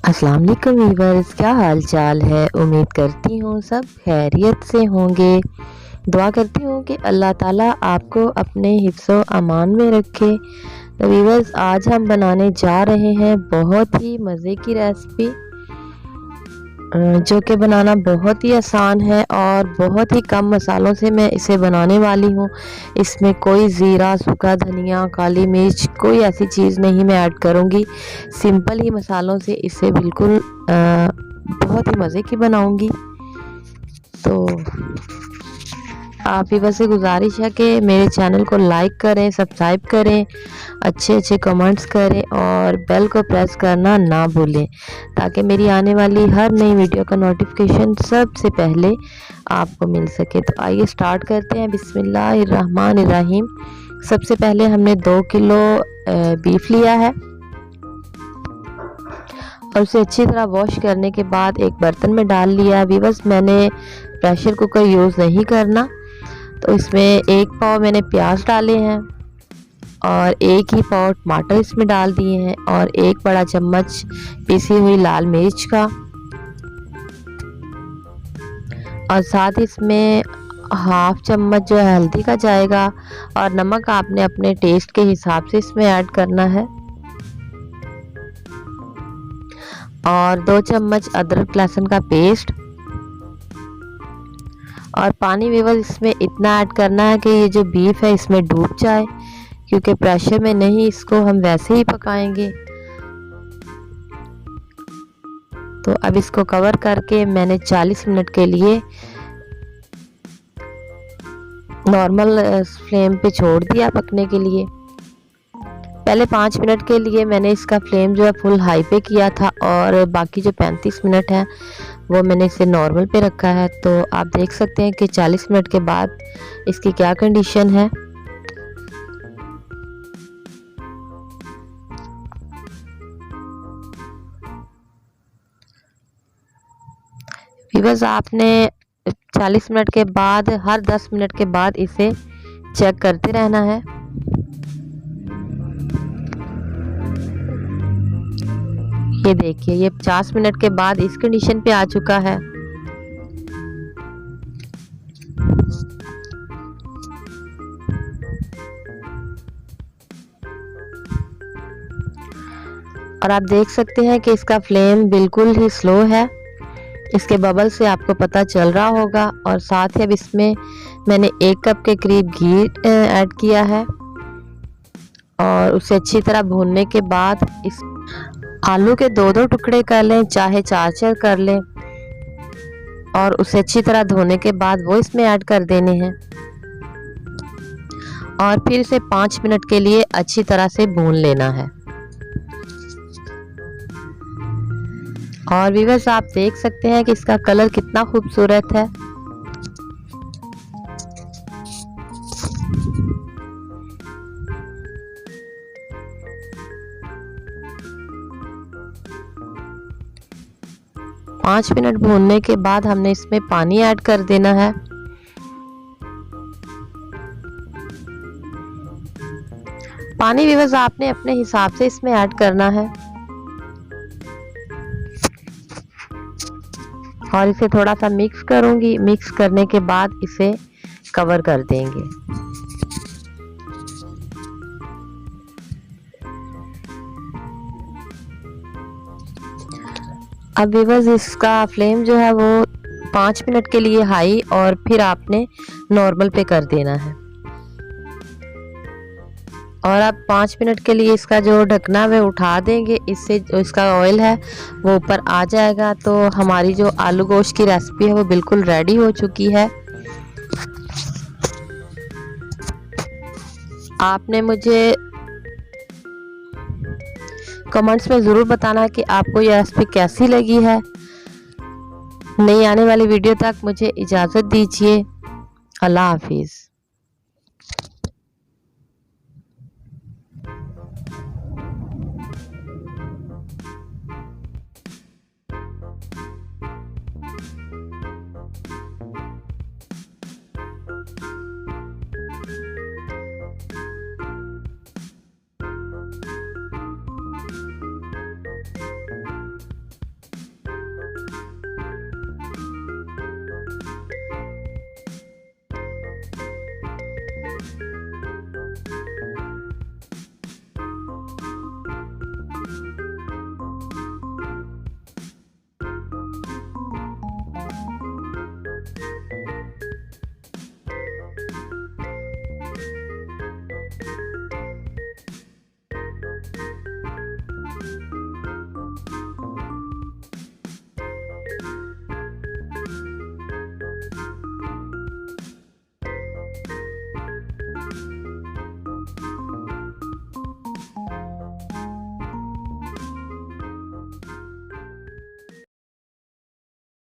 अस्सलाम वालेकुम वीवर्स, क्या हाल चाल है। उम्मीद करती हूँ सब खैरियत से होंगे। दुआ करती हूँ कि अल्लाह ताला आपको अपने हिफ्ज़ो अमान में रखे। तो वीवर्स, आज हम बनाने जा रहे हैं बहुत ही मज़े की रेसिपी, जो कि बनाना बहुत ही आसान है और बहुत ही कम मसालों से मैं इसे बनाने वाली हूँ। इसमें कोई ज़ीरा, सूखा धनिया, काली मिर्च, कोई ऐसी चीज़ नहीं मैं ऐड करूँगी। सिंपल ही मसालों से इसे बिल्कुल बहुत ही मज़े की बनाऊँगी। तो आप ही बस गुजारिश है कि मेरे चैनल को लाइक करें, सब्सक्राइब करें, अच्छे अच्छे कमेंट्स करें और बेल को प्रेस करना ना भूलें, ताकि मेरी आने वाली हर नई वीडियो का नोटिफिकेशन सबसे पहले आपको मिल सके। तो आइए स्टार्ट करते हैं। बिस्मिल्लाहिर्रहमानिर्रहीम। सबसे पहले हमने 2 किलो बीफ लिया है और उसे अच्छी तरह वॉश करने के बाद एक बर्तन में डाल लिया। अभी बस मैंने प्रेशर कुकर यूज़ नहीं करना। तो इसमें 1 पाव मैंने प्याज डाले हैं और 1 ही पाव टमाटर इसमें डाल दिए हैं और 1 बड़ा चम्मच पिसी हुई लाल मिर्च का, और साथ इसमें हाफ चम्मच जो है हल्दी का जाएगा, और नमक आपने अपने टेस्ट के हिसाब से इसमें ऐड करना है, और 2 चम्मच अदरक लहसुन का पेस्ट। और पानी वीवर इसमें इतना ऐड करना है कि ये जो बीफ है इसमें डूब जाए, क्योंकि प्रेशर में नहीं, इसको हम वैसे ही पकाएंगे। तो अब इसको कवर करके मैंने 40 मिनट के लिए नॉर्मल फ्लेम पे छोड़ दिया पकने के लिए। पहले 5 मिनट के लिए मैंने इसका फ्लेम जो है फुल हाई पे किया था, और बाकी जो 35 मिनट है वो मैंने इसे नॉर्मल पे रखा है। तो आप देख सकते हैं कि 40 मिनट के बाद इसकी क्या कंडीशन है। बस आपने 40 मिनट के बाद हर 10 मिनट के बाद इसे चेक करते रहना है। ये देखिए, ये 50 मिनट के बाद इस कंडीशन पे आ चुका है। और आप देख सकते हैं कि इसका फ्लेम बिल्कुल ही स्लो है। इसके बबल से आपको पता चल रहा होगा। और साथ ही अब इसमें मैंने 1 कप के करीब घी ऐड किया है, और उसे अच्छी तरह भूनने के बाद इस आलू के 2-2 टुकड़े कर लें, चाहे 4-4 कर लें, और उसे अच्छी तरह धोने के बाद वो इसमें ऐड कर देने हैं, और फिर इसे 5 मिनट के लिए अच्छी तरह से भून लेना है। और व्यूअर्स, आप देख सकते हैं कि इसका कलर कितना खूबसूरत है। पाँच मिनट भूनने के बाद हमने इसमें पानी ऐड कर देना है। पानी व्यूअर्स आपने अपने हिसाब से इसमें ऐड करना है, और इसे थोड़ा सा मिक्स करूंगी। मिक्स करने के बाद इसे कवर कर देंगे। अब व्यूअर्स, इसका फ्लेम जो है वो 5 मिनट के लिए हाई और फिर आपने नॉर्मल पे कर देना है। और अब 5 मिनट के लिए इसका जो ढकना है वो उठा देंगे। इससे जो इसका ऑयल है वो ऊपर आ जाएगा। तो हमारी जो आलू गोश्त की रेसिपी है वो बिल्कुल रेडी हो चुकी है। आपने मुझे कमेंट्स में ज़रूर बताना कि आपको यह रेसिपी कैसी लगी है। नई आने वाली वीडियो तक मुझे इजाज़त दीजिए। अल्लाह हाफिज़।